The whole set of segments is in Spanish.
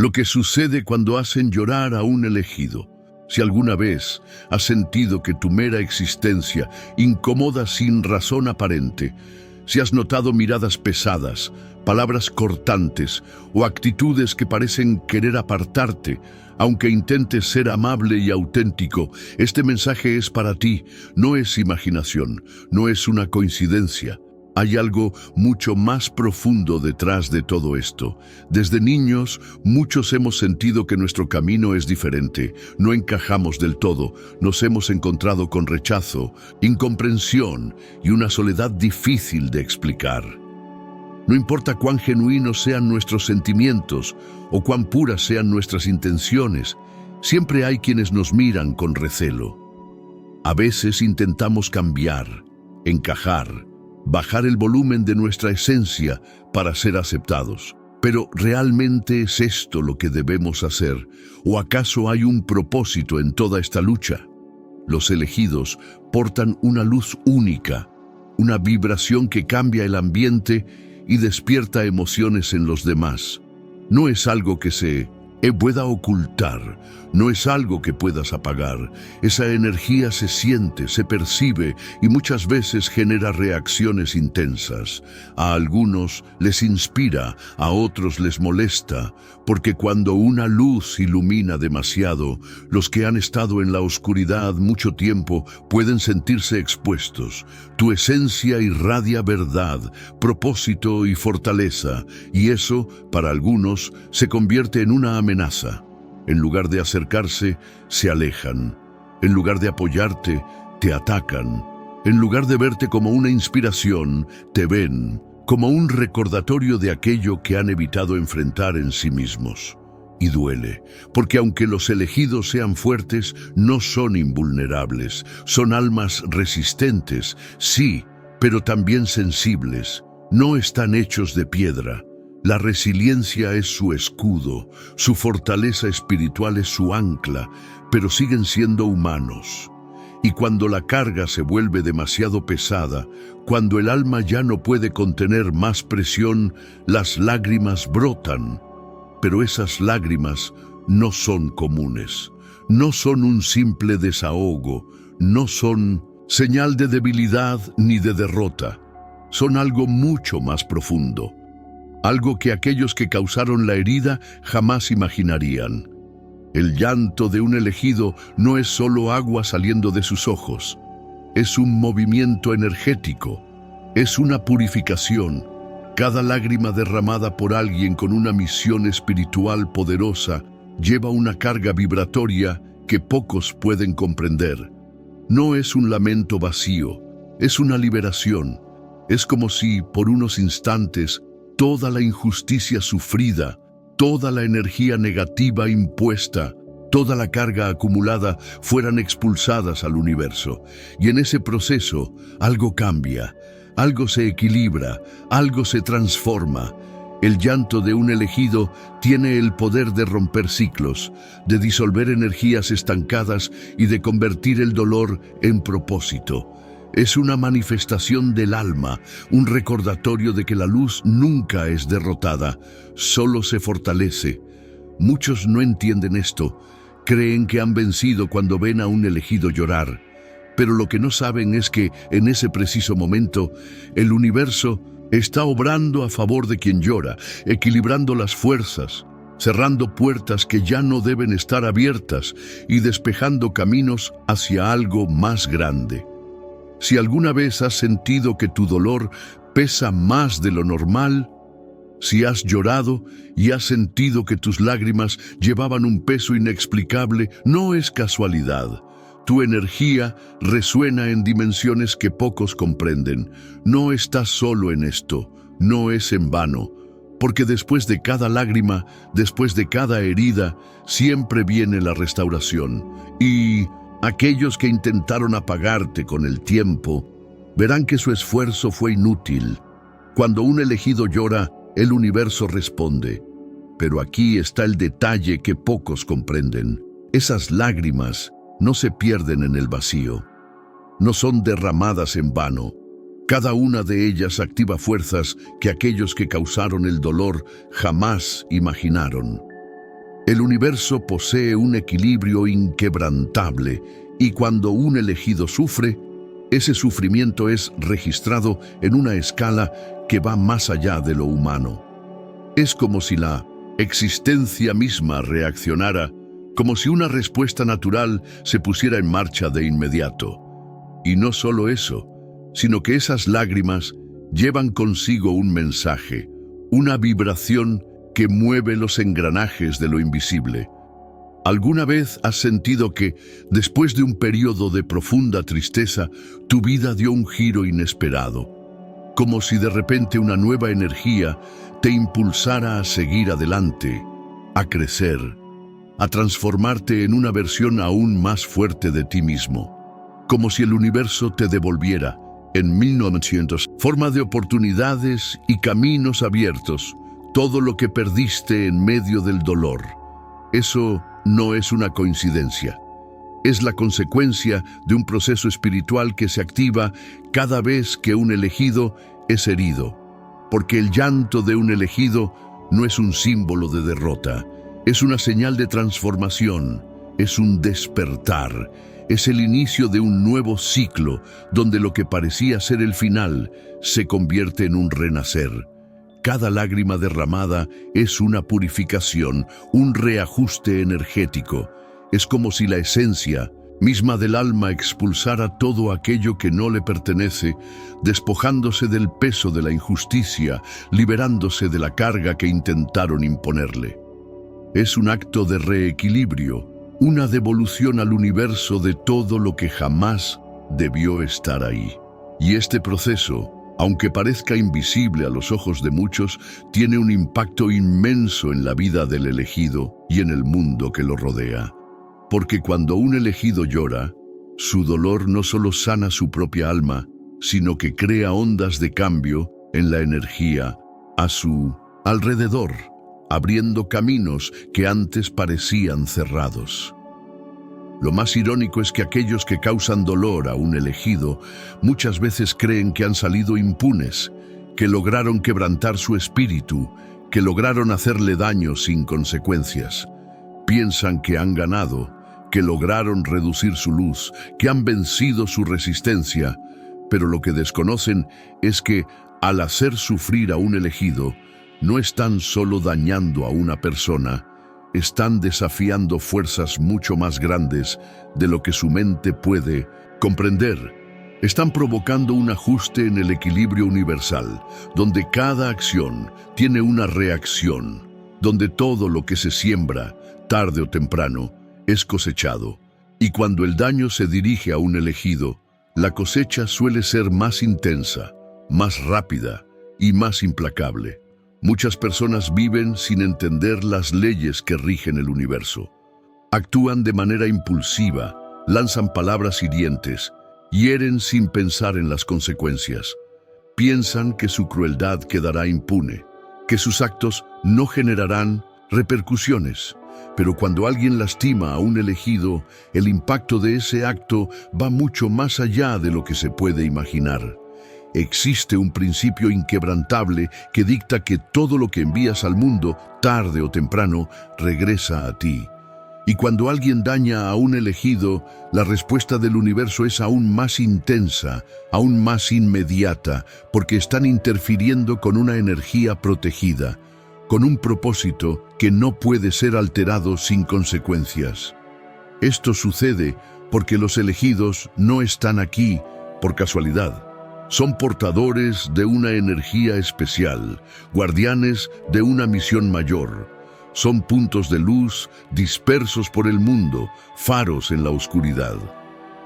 Lo que sucede cuando hacen llorar a un elegido. Si alguna vez has sentido que tu mera existencia incomoda sin razón aparente, si has notado miradas pesadas, palabras cortantes o actitudes que parecen querer apartarte, aunque intentes ser amable y auténtico, este mensaje es para ti. No es imaginación, no es una coincidencia. Hay algo mucho más profundo detrás de todo esto. Desde niños, muchos hemos sentido que nuestro camino es diferente, no encajamos del todo, nos hemos encontrado con rechazo, incomprensión y una soledad difícil de explicar. No importa cuán genuinos sean nuestros sentimientos o cuán puras sean nuestras intenciones, siempre hay quienes nos miran con recelo. A veces intentamos cambiar, encajar, bajar el volumen de nuestra esencia para ser aceptados. Pero ¿realmente es esto lo que debemos hacer? ¿O acaso hay un propósito en toda esta lucha? Los elegidos portan una luz única, una vibración que cambia el ambiente y despierta emociones en los demás. No es algo que se pueda ocultar, no es algo que puedas apagar. Esa energía se siente, se percibe y muchas veces genera reacciones intensas. A algunos les inspira, a otros les molesta, porque cuando una luz ilumina demasiado, los que han estado en la oscuridad mucho tiempo pueden sentirse expuestos. Tu esencia irradia verdad, propósito y fortaleza, y eso, para algunos, se convierte en una amenaza. En lugar de acercarse, se alejan. En lugar de apoyarte, te atacan. En lugar de verte como una inspiración, te ven como un recordatorio de aquello que han evitado enfrentar en sí mismos. Y duele, porque aunque los elegidos sean fuertes, no son invulnerables. Son almas resistentes, sí, pero también sensibles. No están hechos de piedra. La resiliencia es su escudo, su fortaleza espiritual es su ancla, pero siguen siendo humanos. Y cuando la carga se vuelve demasiado pesada, cuando el alma ya no puede contener más presión, las lágrimas brotan. Pero esas lágrimas no son comunes, no son un simple desahogo, no son señal de debilidad ni de derrota. Son algo mucho más profundo. Algo que aquellos que causaron la herida jamás imaginarían. El llanto de un elegido no es solo agua saliendo de sus ojos. Es un movimiento energético. Es una purificación. Cada lágrima derramada por alguien con una misión espiritual poderosa lleva una carga vibratoria que pocos pueden comprender. No es un lamento vacío, es una liberación. Es como si, por unos instantes, toda la injusticia sufrida, toda la energía negativa impuesta, toda la carga acumulada fueran expulsadas al universo. Y en ese proceso, algo cambia, algo se equilibra, algo se transforma. El llanto de un elegido tiene el poder de romper ciclos, de disolver energías estancadas y de convertir el dolor en propósito. Es una manifestación del alma, un recordatorio de que la luz nunca es derrotada, solo se fortalece. Muchos no entienden esto, creen que han vencido cuando ven a un elegido llorar. Pero lo que no saben es que, en ese preciso momento, el universo está obrando a favor de quien llora, equilibrando las fuerzas, cerrando puertas que ya no deben estar abiertas y despejando caminos hacia algo más grande. Si alguna vez has sentido que tu dolor pesa más de lo normal, si has llorado y has sentido que tus lágrimas llevaban un peso inexplicable, no es casualidad. Tu energía resuena en dimensiones que pocos comprenden. No estás solo en esto, no es en vano, porque después de cada lágrima, después de cada herida, siempre viene la restauración. Y aquellos que intentaron apagarte con el tiempo, verán que su esfuerzo fue inútil. Cuando un elegido llora, el universo responde. Pero aquí está el detalle que pocos comprenden. Esas lágrimas no se pierden en el vacío. No son derramadas en vano. Cada una de ellas activa fuerzas que aquellos que causaron el dolor jamás imaginaron. El universo posee un equilibrio inquebrantable y cuando un elegido sufre, ese sufrimiento es registrado en una escala que va más allá de lo humano. Es como si la existencia misma reaccionara, como si una respuesta natural se pusiera en marcha de inmediato. Y no solo eso, sino que esas lágrimas llevan consigo un mensaje, una vibración que mueve los engranajes de lo invisible. ¿Alguna vez has sentido que, después de un periodo de profunda tristeza, tu vida dio un giro inesperado? Como si de repente una nueva energía te impulsara a seguir adelante, a crecer, a transformarte en una versión aún más fuerte de ti mismo. Como si el universo te devolviera, en 1900, forma de oportunidades y caminos abiertos, todo lo que perdiste en medio del dolor. Eso no es una coincidencia. Es la consecuencia de un proceso espiritual que se activa cada vez que un elegido es herido. Porque el llanto de un elegido no es un símbolo de derrota, es una señal de transformación, es un despertar, es el inicio de un nuevo ciclo donde lo que parecía ser el final se convierte en un renacer. Cada lágrima derramada es una purificación, un reajuste energético. Es como si la esencia misma del alma expulsara todo aquello que no le pertenece, despojándose del peso de la injusticia, liberándose de la carga que intentaron imponerle. Es un acto de reequilibrio, una devolución al universo de todo lo que jamás debió estar ahí. Y este proceso, aunque parezca invisible a los ojos de muchos, tiene un impacto inmenso en la vida del elegido y en el mundo que lo rodea. Porque cuando un elegido llora, su dolor no solo sana su propia alma, sino que crea ondas de cambio en la energía a su alrededor, abriendo caminos que antes parecían cerrados. Lo más irónico es que aquellos que causan dolor a un elegido muchas veces creen que han salido impunes, que lograron quebrantar su espíritu, que lograron hacerle daño sin consecuencias. Piensan que han ganado, que lograron reducir su luz, que han vencido su resistencia, pero lo que desconocen es que, al hacer sufrir a un elegido, no están solo dañando a una persona, están desafiando fuerzas mucho más grandes de lo que su mente puede comprender. Están provocando un ajuste en el equilibrio universal, donde cada acción tiene una reacción, donde todo lo que se siembra, tarde o temprano, es cosechado. Y cuando el daño se dirige a un elegido, la cosecha suele ser más intensa, más rápida y más implacable. Muchas personas viven sin entender las leyes que rigen el universo. Actúan de manera impulsiva, lanzan palabras hirientes, hieren sin pensar en las consecuencias. Piensan que su crueldad quedará impune, que sus actos no generarán repercusiones. Pero cuando alguien lastima a un elegido, el impacto de ese acto va mucho más allá de lo que se puede imaginar. Existe un principio inquebrantable que dicta que todo lo que envías al mundo, tarde o temprano, regresa a ti. Y cuando alguien daña a un elegido, la respuesta del universo es aún más intensa, aún más inmediata, porque están interfiriendo con una energía protegida, con un propósito que no puede ser alterado sin consecuencias. Esto sucede porque los elegidos no están aquí por casualidad. Son portadores de una energía especial, guardianes de una misión mayor. Son puntos de luz dispersos por el mundo, faros en la oscuridad.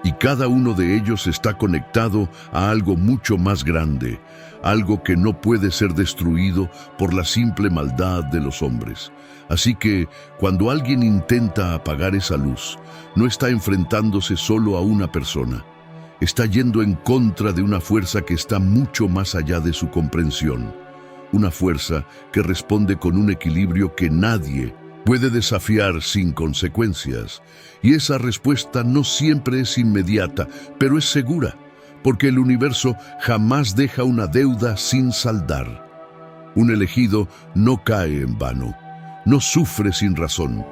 Y cada uno de ellos está conectado a algo mucho más grande, algo que no puede ser destruido por la simple maldad de los hombres. Así que, cuando alguien intenta apagar esa luz, no está enfrentándose solo a una persona. Está yendo en contra de una fuerza que está mucho más allá de su comprensión. Una fuerza que responde con un equilibrio que nadie puede desafiar sin consecuencias. Y esa respuesta no siempre es inmediata, pero es segura, porque el universo jamás deja una deuda sin saldar. Un elegido no cae en vano. no sufre sin razón.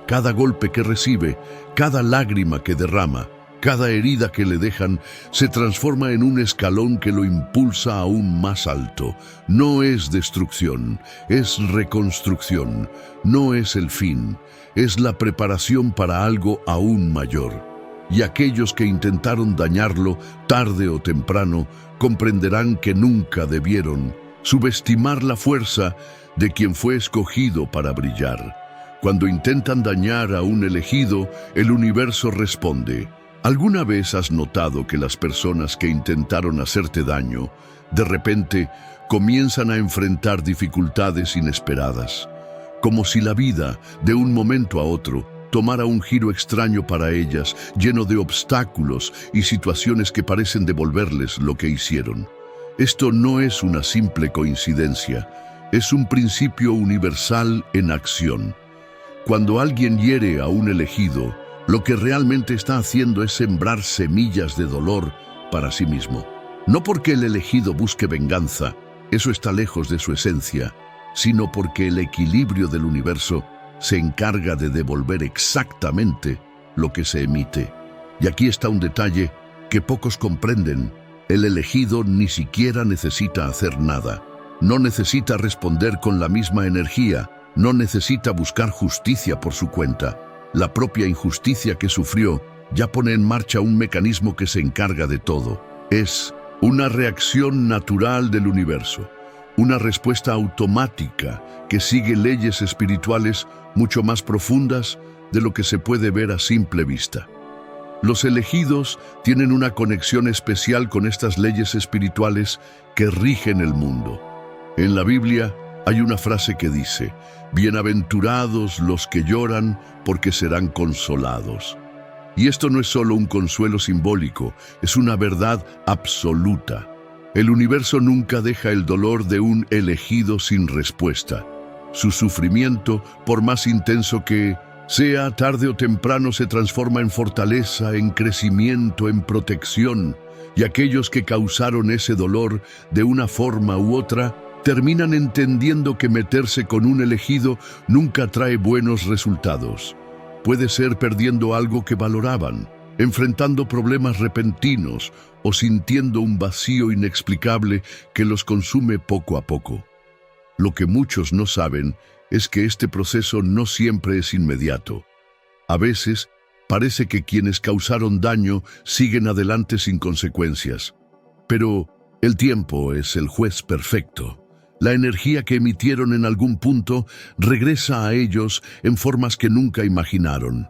Cada golpe que recibe, cada lágrima que derrama, cada herida que le dejan, se transforma en un escalón que lo impulsa aún más alto. No es destrucción, es reconstrucción. No es el fin, es la preparación para algo aún mayor. Y aquellos que intentaron dañarlo, tarde o temprano, comprenderán que nunca debieron subestimar la fuerza de quien fue escogido para brillar. Cuando intentan dañar a un elegido, el universo responde. ¿Alguna vez has notado que las personas que intentaron hacerte daño, de repente, comienzan a enfrentar dificultades inesperadas? Como si la vida, de un momento a otro, tomara un giro extraño para ellas, lleno de obstáculos y situaciones que parecen devolverles lo que hicieron. Esto no es una simple coincidencia, es un principio universal en acción. Cuando alguien hiere a un elegido, lo que realmente está haciendo es sembrar semillas de dolor para sí mismo. No porque el elegido busque venganza, eso está lejos de su esencia, sino porque el equilibrio del universo se encarga de devolver exactamente lo que se emite. Y aquí está un detalle que pocos comprenden. El elegido ni siquiera necesita hacer nada. No necesita responder con la misma energía, no necesita buscar justicia por su cuenta. La propia injusticia que sufrió ya pone en marcha un mecanismo que se encarga de todo. Es una reacción natural del universo, una respuesta automática que sigue leyes espirituales mucho más profundas de lo que se puede ver a simple vista. Los elegidos tienen una conexión especial con estas leyes espirituales que rigen el mundo. En la Biblia hay una frase que dice: «Bienaventurados los que lloran, porque serán consolados». Y esto no es solo un consuelo simbólico, es una verdad absoluta. El universo nunca deja el dolor de un elegido sin respuesta. Su sufrimiento, por más intenso que sea, tarde o temprano se transforma en fortaleza, en crecimiento, en protección. Y aquellos que causaron ese dolor, de una forma u otra, terminan entendiendo que meterse con un elegido nunca trae buenos resultados. Puede ser perdiendo algo que valoraban, enfrentando problemas repentinos o sintiendo un vacío inexplicable que los consume poco a poco. Lo que muchos no saben es que este proceso no siempre es inmediato. A veces, parece que quienes causaron daño siguen adelante sin consecuencias. Pero el tiempo es el juez perfecto. La energía que emitieron en algún punto regresa a ellos en formas que nunca imaginaron.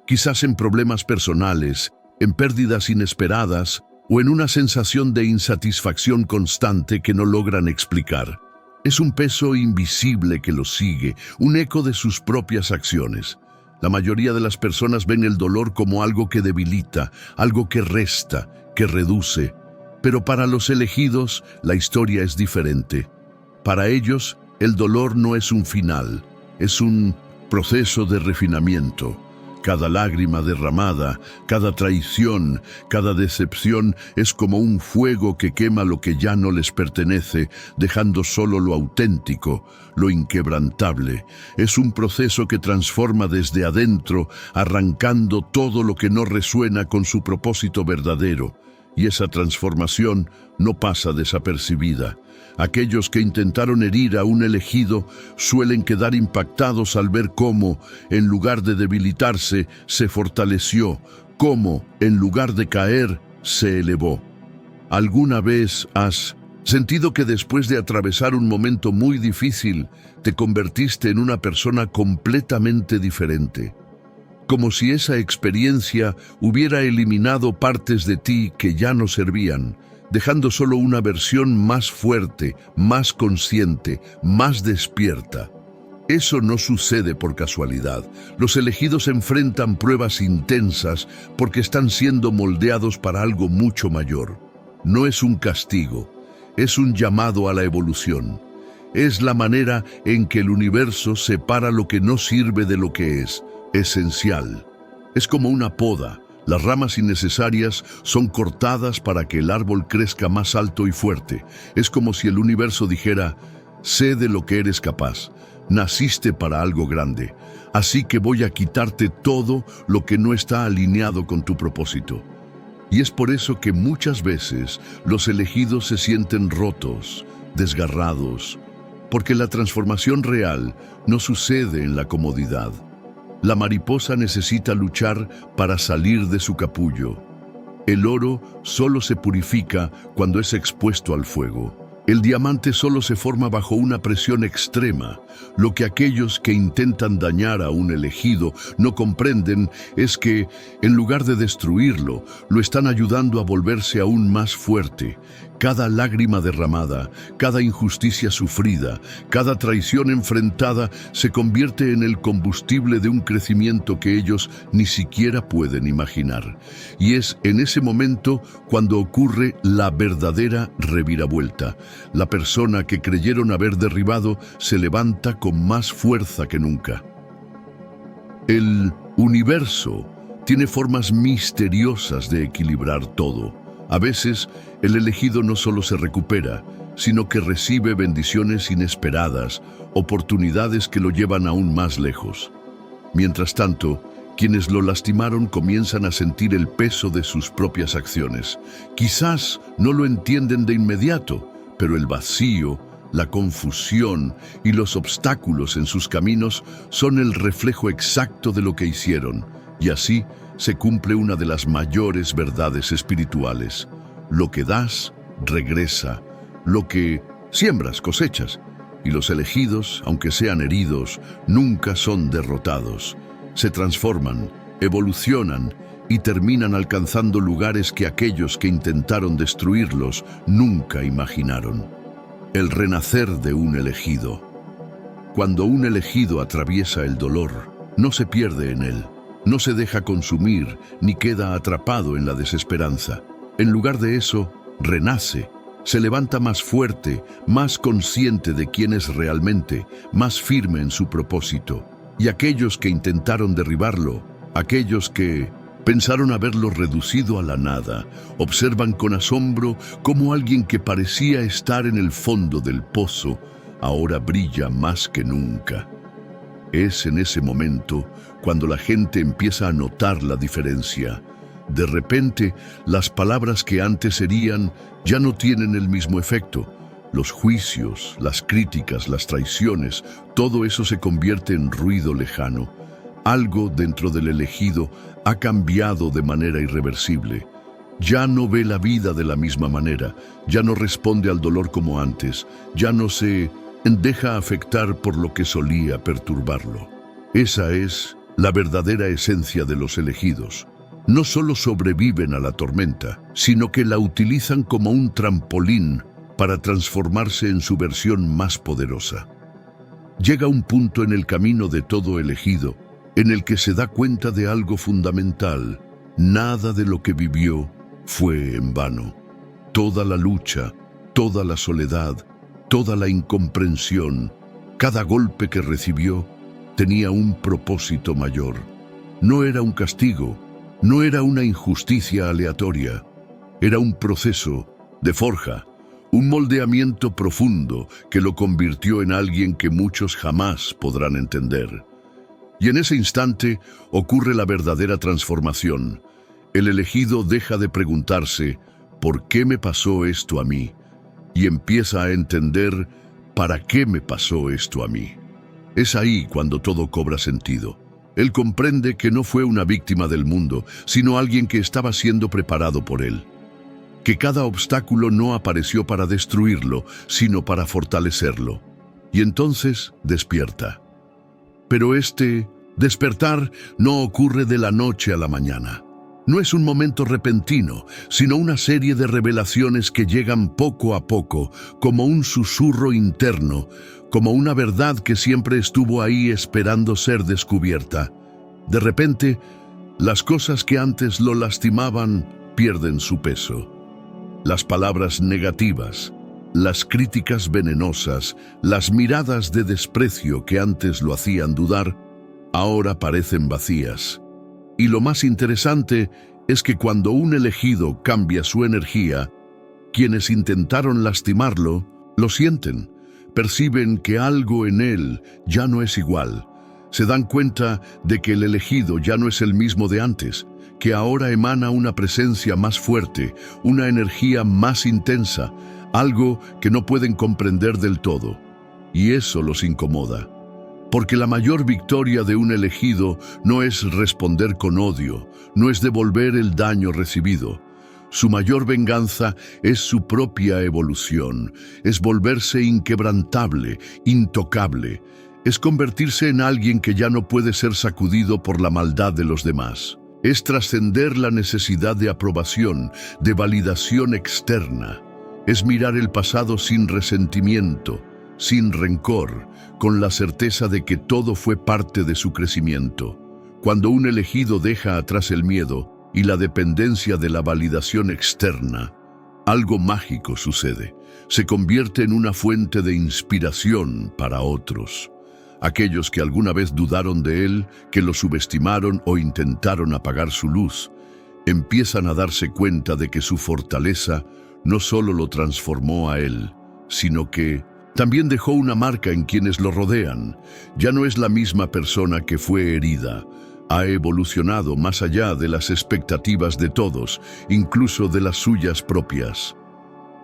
Quizás en problemas personales, en pérdidas inesperadas o en una sensación de insatisfacción constante que no logran explicar. Es un peso invisible que los sigue, un eco de sus propias acciones. La mayoría de las personas ven el dolor como algo que debilita, algo que resta, que reduce. Pero para los elegidos, la historia es diferente. Para ellos, el dolor no es un final, es un proceso de refinamiento. Cada lágrima derramada, cada traición, cada decepción es como un fuego que quema lo que ya no les pertenece, dejando solo lo auténtico, lo inquebrantable. Es un proceso que transforma desde adentro, arrancando todo lo que no resuena con su propósito verdadero. Y esa transformación no pasa desapercibida. Aquellos que intentaron herir a un elegido suelen quedar impactados al ver cómo, en lugar de debilitarse, se fortaleció, cómo, en lugar de caer, se elevó. ¿Alguna vez has sentido que después de atravesar un momento muy difícil, te convertiste en una persona completamente diferente? Como si esa experiencia hubiera eliminado partes de ti que ya no servían, dejando solo una versión más fuerte, más consciente, más despierta. Eso no sucede por casualidad. Los elegidos enfrentan pruebas intensas porque están siendo moldeados para algo mucho mayor. No es un castigo, es un llamado a la evolución. Es la manera en que el universo separa lo que no sirve de lo que es esencial. Es como una poda. Las ramas innecesarias son cortadas para que el árbol crezca más alto y fuerte. Es como si el universo dijera: sé de lo que eres capaz, naciste para algo grande, así que voy a quitarte todo lo que no está alineado con tu propósito. Y es por eso que muchas veces los elegidos se sienten rotos, desgarrados, porque la transformación real no sucede en la comodidad. La mariposa necesita luchar para salir de su capullo. El oro solo se purifica cuando es expuesto al fuego. El diamante solo se forma bajo una presión extrema. Lo que aquellos que intentan dañar a un elegido no comprenden es que, en lugar de destruirlo, lo están ayudando a volverse aún más fuerte. Cada lágrima derramada, cada injusticia sufrida, cada traición enfrentada se convierte en el combustible de un crecimiento que ellos ni siquiera pueden imaginar. Y es en ese momento cuando ocurre la verdadera reviravuelta. La persona que creyeron haber derribado se levanta con más fuerza que nunca. El universo tiene formas misteriosas de equilibrar todo. A veces, el elegido no solo se recupera, sino que recibe bendiciones inesperadas, oportunidades que lo llevan aún más lejos. Mientras tanto, quienes lo lastimaron comienzan a sentir el peso de sus propias acciones. Quizás no lo entienden de inmediato, pero el vacío, la confusión y los obstáculos en sus caminos son el reflejo exacto de lo que hicieron, y así se cumple una de las mayores verdades espirituales. Lo que das, regresa. Lo que siembras, cosechas. Y los elegidos, aunque sean heridos, nunca son derrotados. Se transforman, evolucionan y terminan alcanzando lugares que aquellos que intentaron destruirlos nunca imaginaron. El renacer de un elegido. Cuando un elegido atraviesa el dolor, no se pierde en él. No se deja consumir ni queda atrapado en la desesperanza. En lugar de eso, renace, se levanta más fuerte, más consciente de quién es realmente, más firme en su propósito. Y aquellos que intentaron derribarlo, aquellos que pensaron haberlo reducido a la nada, observan con asombro cómo alguien que parecía estar en el fondo del pozo, ahora brilla más que nunca. Es en ese momento cuando la gente empieza a notar la diferencia. De repente, las palabras que antes herían ya no tienen el mismo efecto. Los juicios, las críticas, las traiciones, todo eso se convierte en ruido lejano. Algo dentro del elegido ha cambiado de manera irreversible. Ya no ve la vida de la misma manera, ya no responde al dolor como antes, ya no se deja afectar por lo que solía perturbarlo. Esa es la verdadera esencia de los elegidos. No solo sobreviven a la tormenta, sino que la utilizan como un trampolín para transformarse en su versión más poderosa. Llega un punto en el camino de todo elegido en el que se da cuenta de algo fundamental. Nada de lo que vivió fue en vano. Toda la lucha, toda la soledad, toda la incomprensión, cada golpe que recibió tenía un propósito mayor. No era un castigo, no era una injusticia aleatoria, era un proceso de forja, un moldeamiento profundo que lo convirtió en alguien que muchos jamás podrán entender. Y en ese instante ocurre la verdadera transformación. El elegido deja de preguntarse, ¿por qué me pasó esto a mí? Y empieza a entender, ¿para qué me pasó esto a mí? Es ahí cuando todo cobra sentido. Él comprende que no fue una víctima del mundo, sino alguien que estaba siendo preparado por él. Que cada obstáculo no apareció para destruirlo, sino para fortalecerlo. Y entonces despierta. Pero este despertar no ocurre de la noche a la mañana. No es un momento repentino, sino una serie de revelaciones que llegan poco a poco, como un susurro interno, como una verdad que siempre estuvo ahí esperando ser descubierta. De repente, las cosas que antes lo lastimaban pierden su peso. Las palabras negativas, las críticas venenosas, las miradas de desprecio que antes lo hacían dudar, ahora parecen vacías. Y lo más interesante es que cuando un elegido cambia su energía, quienes intentaron lastimarlo lo sienten, perciben que algo en él ya no es igual. Se dan cuenta de que el elegido ya no es el mismo de antes, que ahora emana una presencia más fuerte, una energía más intensa, algo que no pueden comprender del todo. Y eso los incomoda. Porque la mayor victoria de un elegido no es responder con odio, no es devolver el daño recibido. Su mayor venganza es su propia evolución, es volverse inquebrantable, intocable, es convertirse en alguien que ya no puede ser sacudido por la maldad de los demás. Es trascender la necesidad de aprobación, de validación externa. Es mirar el pasado sin resentimiento, sin rencor, con la certeza de que todo fue parte de su crecimiento. Cuando un elegido deja atrás el miedo y la dependencia de la validación externa, algo mágico sucede. Se convierte en una fuente de inspiración para otros. Aquellos que alguna vez dudaron de él, que lo subestimaron o intentaron apagar su luz, empiezan a darse cuenta de que su fortaleza no solo lo transformó a él, sino que también dejó una marca en quienes lo rodean. Ya no es la misma persona que fue herida. Ha evolucionado más allá de las expectativas de todos, incluso de las suyas propias.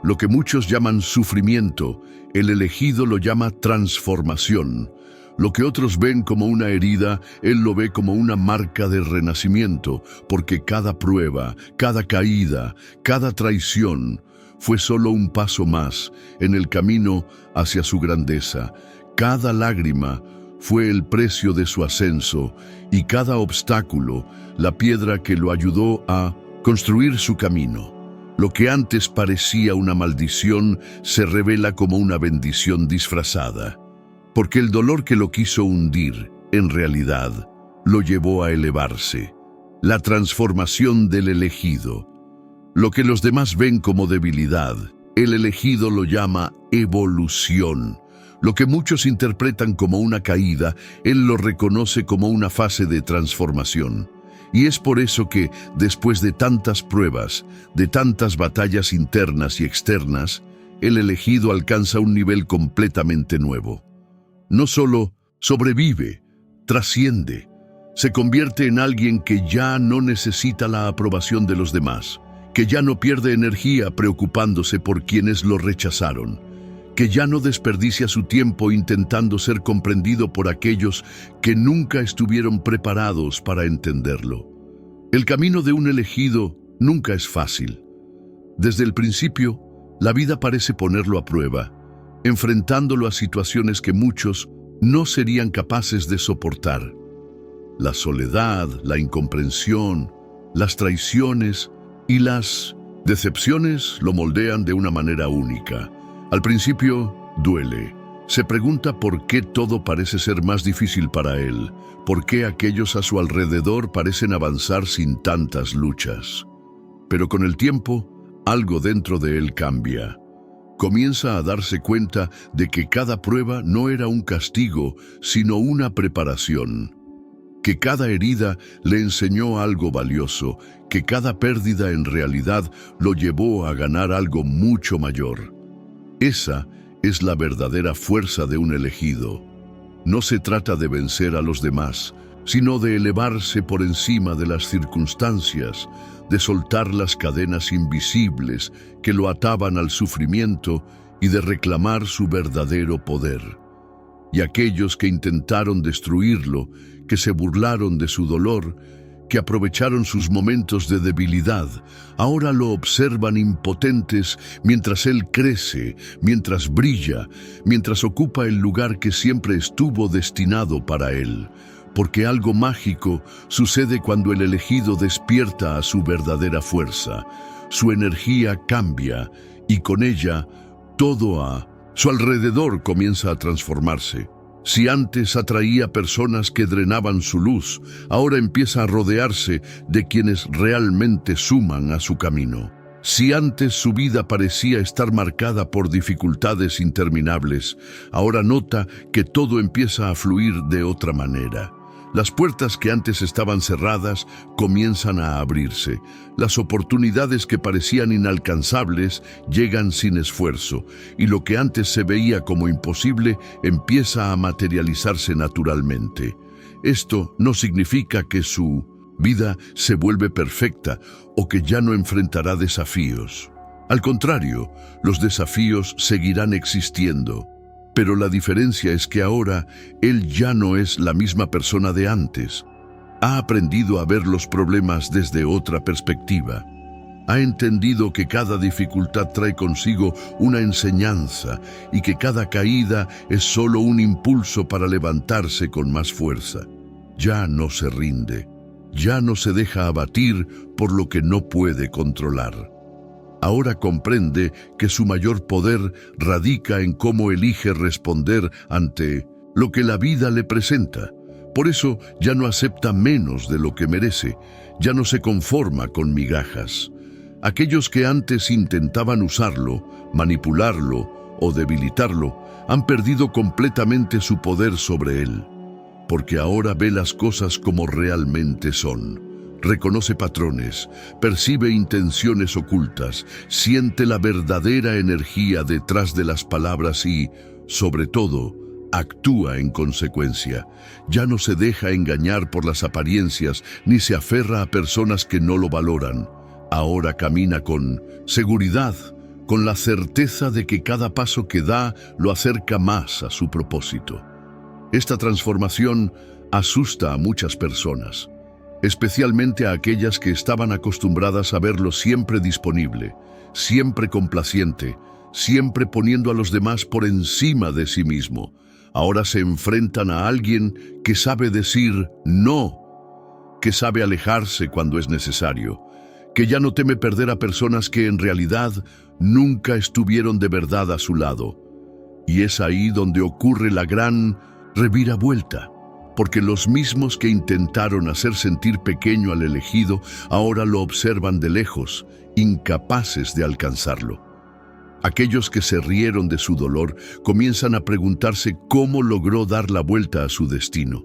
Lo que muchos llaman sufrimiento, el elegido lo llama transformación. Lo que otros ven como una herida, él lo ve como una marca de renacimiento, porque cada prueba, cada caída, cada traición fue solo un paso más en el camino hacia su grandeza. Cada lágrima fue el precio de su ascenso y cada obstáculo, la piedra que lo ayudó a construir su camino. Lo que antes parecía una maldición se revela como una bendición disfrazada. Porque el dolor que lo quiso hundir, en realidad, lo llevó a elevarse. La transformación del elegido. Lo que los demás ven como debilidad, el elegido lo llama evolución. Lo que muchos interpretan como una caída, él lo reconoce como una fase de transformación. Y es por eso que, después de tantas pruebas, de tantas batallas internas y externas, el elegido alcanza un nivel completamente nuevo. No solo sobrevive, trasciende, se convierte en alguien que ya no necesita la aprobación de los demás, que ya no pierde energía preocupándose por quienes lo rechazaron, que ya no desperdicia su tiempo intentando ser comprendido por aquellos que nunca estuvieron preparados para entenderlo. El camino de un elegido nunca es fácil. Desde el principio, la vida parece ponerlo a prueba, enfrentándolo a situaciones que muchos no serían capaces de soportar. La soledad, la incomprensión, las traiciones y las decepciones lo moldean de una manera única. Al principio, duele. Se pregunta por qué todo parece ser más difícil para él, por qué aquellos a su alrededor parecen avanzar sin tantas luchas. Pero con el tiempo, algo dentro de él cambia. Comienza a darse cuenta de que cada prueba no era un castigo, sino una preparación. Que cada herida le enseñó algo valioso, que cada pérdida en realidad lo llevó a ganar algo mucho mayor. Esa es la verdadera fuerza de un elegido. No se trata de vencer a los demás, sino de elevarse por encima de las circunstancias, de soltar las cadenas invisibles que lo ataban al sufrimiento y de reclamar su verdadero poder. Y aquellos que intentaron destruirlo, que se burlaron de su dolor, que aprovecharon sus momentos de debilidad, ahora lo observan impotentes mientras él crece, mientras brilla, mientras ocupa el lugar que siempre estuvo destinado para él. Porque algo mágico sucede cuando el elegido despierta a su verdadera fuerza. Su energía cambia y con ella todo a su alrededor comienza a transformarse. Si antes atraía personas que drenaban su luz, ahora empieza a rodearse de quienes realmente suman a su camino. Si antes su vida parecía estar marcada por dificultades interminables, ahora nota que todo empieza a fluir de otra manera. Las puertas que antes estaban cerradas comienzan a abrirse. Las oportunidades que parecían inalcanzables llegan sin esfuerzo, y lo que antes se veía como imposible empieza a materializarse naturalmente. Esto no significa que su vida se vuelve perfecta o que ya no enfrentará desafíos. Al contrario, los desafíos seguirán existiendo. Pero la diferencia es que ahora él ya no es la misma persona de antes. Ha aprendido a ver los problemas desde otra perspectiva. Ha entendido que cada dificultad trae consigo una enseñanza y que cada caída es solo un impulso para levantarse con más fuerza. Ya no se rinde, ya no se deja abatir por lo que no puede controlar. Ahora comprende que su mayor poder radica en cómo elige responder ante lo que la vida le presenta. Por eso ya no acepta menos de lo que merece, ya no se conforma con migajas. Aquellos que antes intentaban usarlo, manipularlo o debilitarlo, han perdido completamente su poder sobre él, porque ahora ve las cosas como realmente son. Reconoce patrones, percibe intenciones ocultas, siente la verdadera energía detrás de las palabras y, sobre todo, actúa en consecuencia. Ya no se deja engañar por las apariencias ni se aferra a personas que no lo valoran. Ahora camina con seguridad, con la certeza de que cada paso que da lo acerca más a su propósito. Esta transformación asusta a muchas personas, especialmente a aquellas que estaban acostumbradas a verlo siempre disponible, siempre complaciente, siempre poniendo a los demás por encima de sí mismo. Ahora se enfrentan a alguien que sabe decir no, que sabe alejarse cuando es necesario, que ya no teme perder a personas que en realidad nunca estuvieron de verdad a su lado. Y es ahí donde ocurre la gran reviravuelta, porque los mismos que intentaron hacer sentir pequeño al elegido ahora lo observan de lejos, incapaces de alcanzarlo. Aquellos que se rieron de su dolor comienzan a preguntarse cómo logró dar la vuelta a su destino.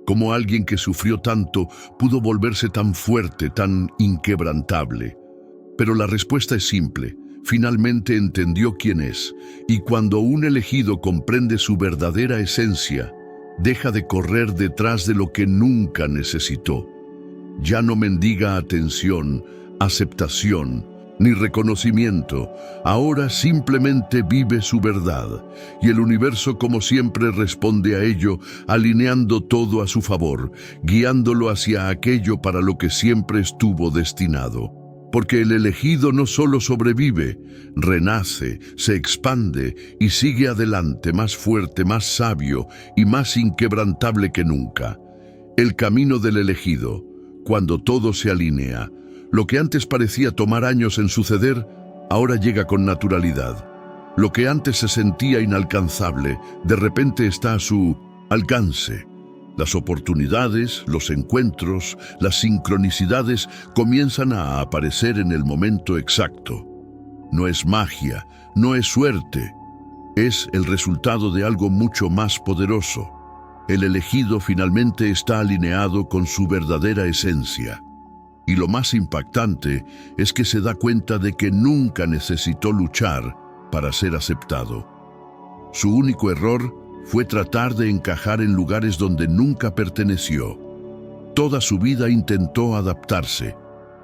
Cómo alguien que sufrió tanto pudo volverse tan fuerte, tan inquebrantable. Pero la respuesta es simple. Finalmente entendió quién es, y cuando un elegido comprende su verdadera esencia, deja de correr detrás de lo que nunca necesitó. Ya no mendiga atención, aceptación, ni reconocimiento. Ahora simplemente vive su verdad, y el universo como siempre responde a ello, alineando todo a su favor, guiándolo hacia aquello para lo que siempre estuvo destinado. Porque el elegido no solo sobrevive, renace, se expande y sigue adelante más fuerte, más sabio y más inquebrantable que nunca. El camino del elegido, cuando todo se alinea, lo que antes parecía tomar años en suceder, ahora llega con naturalidad. Lo que antes se sentía inalcanzable, de repente está a su alcance. Las oportunidades, los encuentros, las sincronicidades comienzan a aparecer en el momento exacto. No es magia, no es suerte, es el resultado de algo mucho más poderoso. El elegido finalmente está alineado con su verdadera esencia. Y lo más impactante es que se da cuenta de que nunca necesitó luchar para ser aceptado. Su único error fue tratar de encajar en lugares donde nunca perteneció. Toda su vida intentó adaptarse,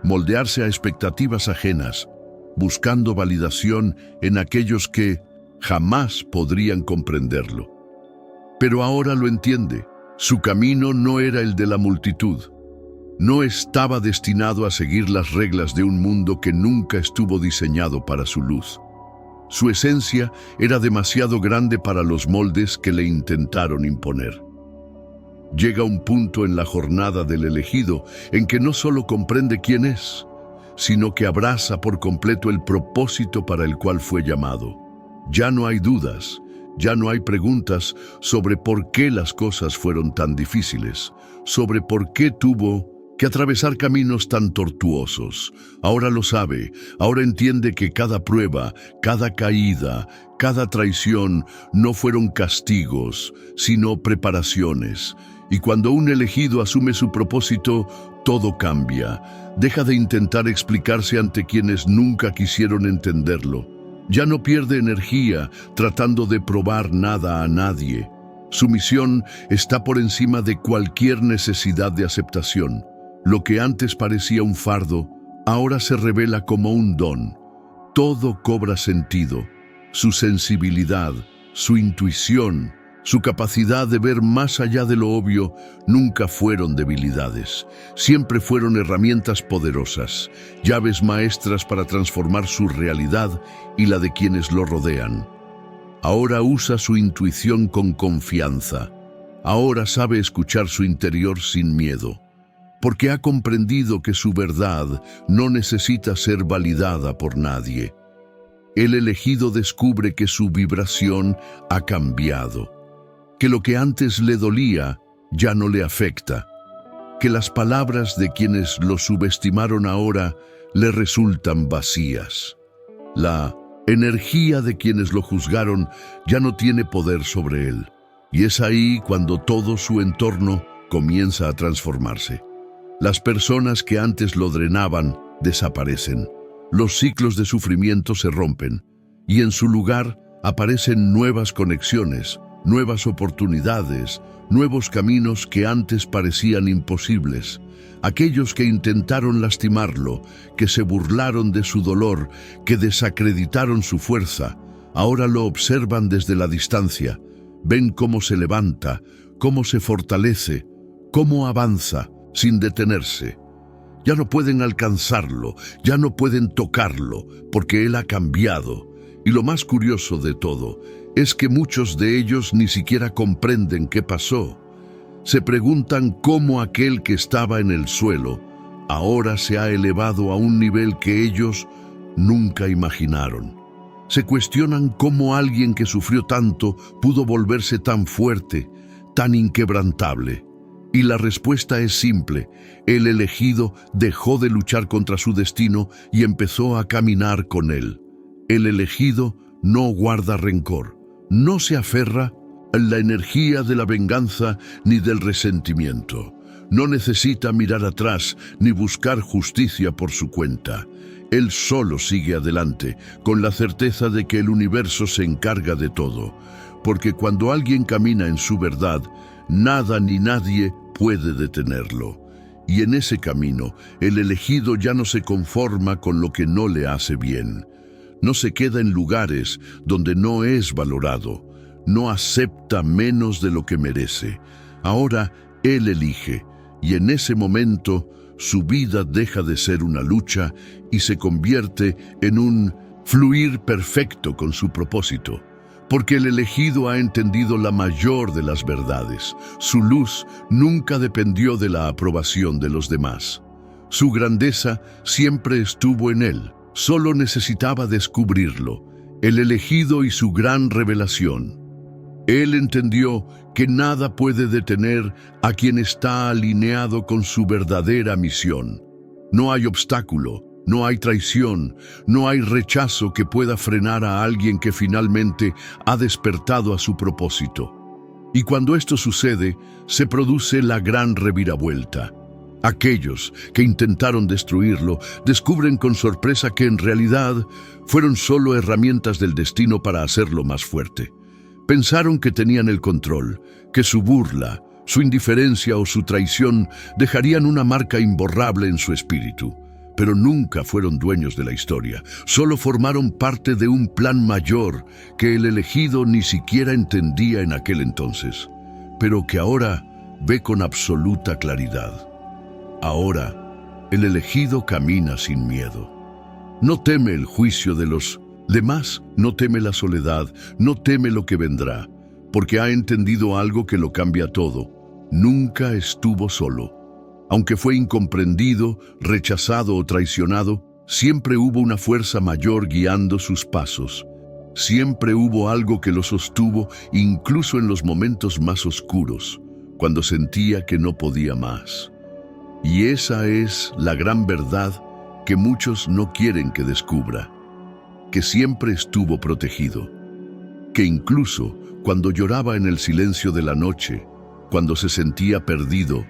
moldearse a expectativas ajenas, buscando validación en aquellos que jamás podrían comprenderlo. Pero ahora lo entiende. Su camino no era el de la multitud. No estaba destinado a seguir las reglas de un mundo que nunca estuvo diseñado para su luz. Su esencia era demasiado grande para los moldes que le intentaron imponer. Llega un punto en la jornada del elegido en que no solo comprende quién es, sino que abraza por completo el propósito para el cual fue llamado. Ya no hay dudas, ya no hay preguntas sobre por qué las cosas fueron tan difíciles, sobre por qué tuvo que atravesar caminos tan tortuosos. Ahora lo sabe, ahora entiende que cada prueba, cada caída, cada traición no fueron castigos, sino preparaciones, Y cuando un elegido asume su propósito, todo cambia. Deja de intentar explicarse ante quienes nunca quisieron entenderlo. Ya no pierde energía tratando de probar nada a nadie. Su misión está por encima de cualquier necesidad de aceptación. Lo que antes parecía un fardo, ahora se revela como un don. Todo cobra sentido. Su sensibilidad, su intuición, su capacidad de ver más allá de lo obvio nunca fueron debilidades. Siempre fueron herramientas poderosas, llaves maestras para transformar su realidad y la de quienes lo rodean. Ahora usa su intuición con confianza. Ahora sabe escuchar su interior sin miedo, porque ha comprendido que su verdad no necesita ser validada por nadie. El elegido descubre que su vibración ha cambiado, que lo que antes le dolía ya no le afecta, que las palabras de quienes lo subestimaron ahora le resultan vacías. La energía de quienes lo juzgaron ya no tiene poder sobre él, y es ahí cuando todo su entorno comienza a transformarse. Las personas que antes lo drenaban desaparecen, los ciclos de sufrimiento se rompen, y en su lugar aparecen nuevas conexiones, nuevas oportunidades, nuevos caminos que antes parecían imposibles. Aquellos que intentaron lastimarlo, que se burlaron de su dolor, que desacreditaron su fuerza, ahora lo observan desde la distancia, ven cómo se levanta, cómo se fortalece, cómo avanza sin detenerse. Ya no pueden alcanzarlo, ya no pueden tocarlo, porque él ha cambiado. Y lo más curioso de todo es que muchos de ellos ni siquiera comprenden qué pasó. Se preguntan cómo aquel que estaba en el suelo ahora se ha elevado a un nivel que ellos nunca imaginaron. Se cuestionan cómo alguien que sufrió tanto pudo volverse tan fuerte, tan inquebrantable. Y la respuesta es simple: el elegido dejó de luchar contra su destino y empezó a caminar con él. El elegido no guarda rencor, no se aferra a la energía de la venganza ni del resentimiento. No necesita mirar atrás ni buscar justicia por su cuenta. Él solo sigue adelante, con la certeza de que el universo se encarga de todo. Porque cuando alguien camina en su verdad, nada ni nadie puede detenerlo. Y en ese camino, el elegido ya no se conforma con lo que no le hace bien. No se queda en lugares donde no es valorado. No acepta menos de lo que merece. Ahora él elige, y en ese momento su vida deja de ser una lucha y se convierte en un fluir perfecto con su propósito. Porque el elegido ha entendido la mayor de las verdades. Su luz nunca dependió de la aprobación de los demás. Su grandeza siempre estuvo en él. Solo necesitaba descubrirlo. El elegido y su gran revelación. Él entendió que nada puede detener a quien está alineado con su verdadera misión. No hay obstáculo, no hay traición, no hay rechazo que pueda frenar a alguien que finalmente ha despertado a su propósito. Y cuando esto sucede, se produce la gran reviravuelta. Aquellos que intentaron destruirlo descubren con sorpresa que en realidad fueron solo herramientas del destino para hacerlo más fuerte. Pensaron que tenían el control, que su burla, su indiferencia o su traición dejarían una marca imborrable en su espíritu. Pero nunca fueron dueños de la historia, solo formaron parte de un plan mayor que el elegido ni siquiera entendía en aquel entonces, pero que ahora ve con absoluta claridad. Ahora, el elegido camina sin miedo. No teme el juicio de los demás, no teme la soledad, no teme lo que vendrá, porque ha entendido algo que lo cambia todo. Nunca estuvo solo. Aunque fue incomprendido, rechazado o traicionado, siempre hubo una fuerza mayor guiando sus pasos. Siempre hubo algo que lo sostuvo, incluso en los momentos más oscuros, cuando sentía que no podía más. Y esa es la gran verdad que muchos no quieren que descubra, que siempre estuvo protegido, que incluso cuando lloraba en el silencio de la noche, cuando se sentía perdido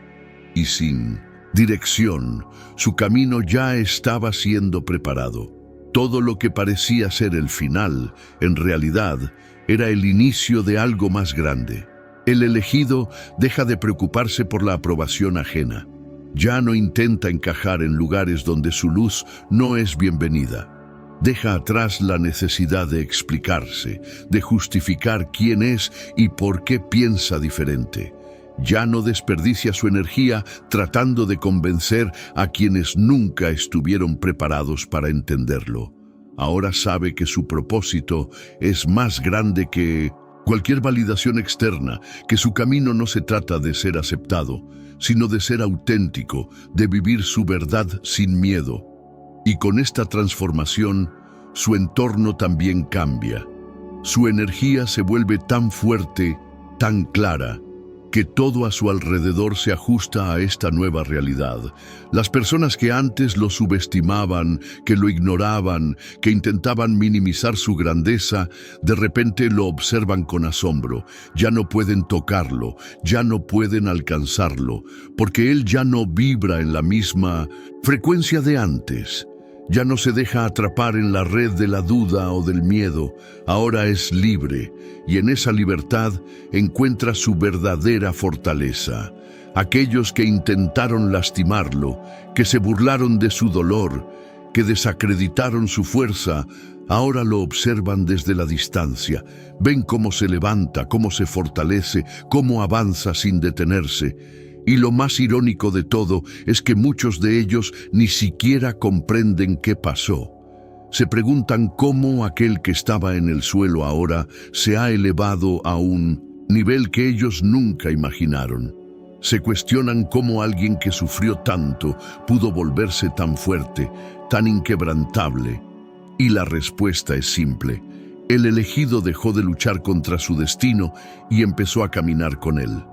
y sin dirección, su camino ya estaba siendo preparado. Todo lo que parecía ser el final, en realidad, era el inicio de algo más grande. El elegido deja de preocuparse por la aprobación ajena. Ya no intenta encajar en lugares donde su luz no es bienvenida. Deja atrás la necesidad de explicarse, de justificar quién es y por qué piensa diferente. Ya no desperdicia su energía tratando de convencer a quienes nunca estuvieron preparados para entenderlo. Ahora sabe que su propósito es más grande que cualquier validación externa, que su camino no se trata de ser aceptado, sino de ser auténtico, de vivir su verdad sin miedo. Y con esta transformación, su entorno también cambia. Su energía se vuelve tan fuerte, tan clara, que todo a su alrededor se ajusta a esta nueva realidad. Las personas que antes lo subestimaban, que lo ignoraban, que intentaban minimizar su grandeza, de repente lo observan con asombro. Ya no pueden tocarlo, ya no pueden alcanzarlo, porque él ya no vibra en la misma frecuencia de antes. Ya no se deja atrapar en la red de la duda o del miedo, ahora es libre, y en esa libertad encuentra su verdadera fortaleza. Aquellos que intentaron lastimarlo, que se burlaron de su dolor, que desacreditaron su fuerza, ahora lo observan desde la distancia, ven cómo se levanta, cómo se fortalece, cómo avanza sin detenerse. Y lo más irónico de todo es que muchos de ellos ni siquiera comprenden qué pasó. Se preguntan cómo aquel que estaba en el suelo ahora se ha elevado a un nivel que ellos nunca imaginaron. Se cuestionan cómo alguien que sufrió tanto pudo volverse tan fuerte, tan inquebrantable. Y la respuesta es simple. El elegido dejó de luchar contra su destino y empezó a caminar con él.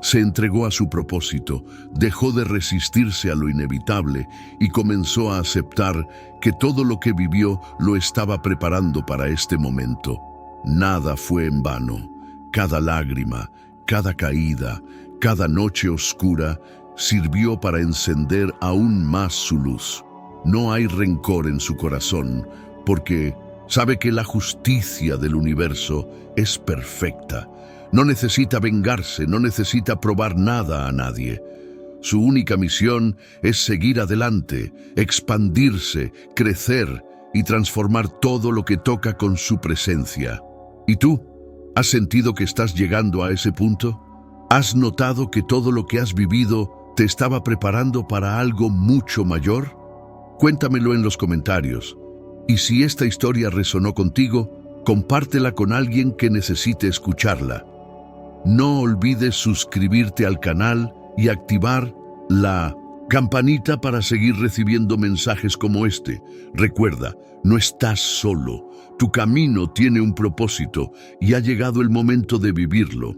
Se entregó a su propósito, dejó de resistirse a lo inevitable y comenzó a aceptar que todo lo que vivió lo estaba preparando para este momento. Nada fue en vano. Cada lágrima, cada caída, cada noche oscura sirvió para encender aún más su luz. No hay rencor en su corazón, porque sabe que la justicia del universo es perfecta. No necesita vengarse, no necesita probar nada a nadie. Su única misión es seguir adelante, expandirse, crecer y transformar todo lo que toca con su presencia. ¿Y tú? ¿Has sentido que estás llegando a ese punto? ¿Has notado que todo lo que has vivido te estaba preparando para algo mucho mayor? Cuéntamelo en los comentarios. Y si esta historia resonó contigo, compártela con alguien que necesite escucharla. No olvides suscribirte al canal y activar la campanita para seguir recibiendo mensajes como este. Recuerda, no estás solo. Tu camino tiene un propósito y ha llegado el momento de vivirlo.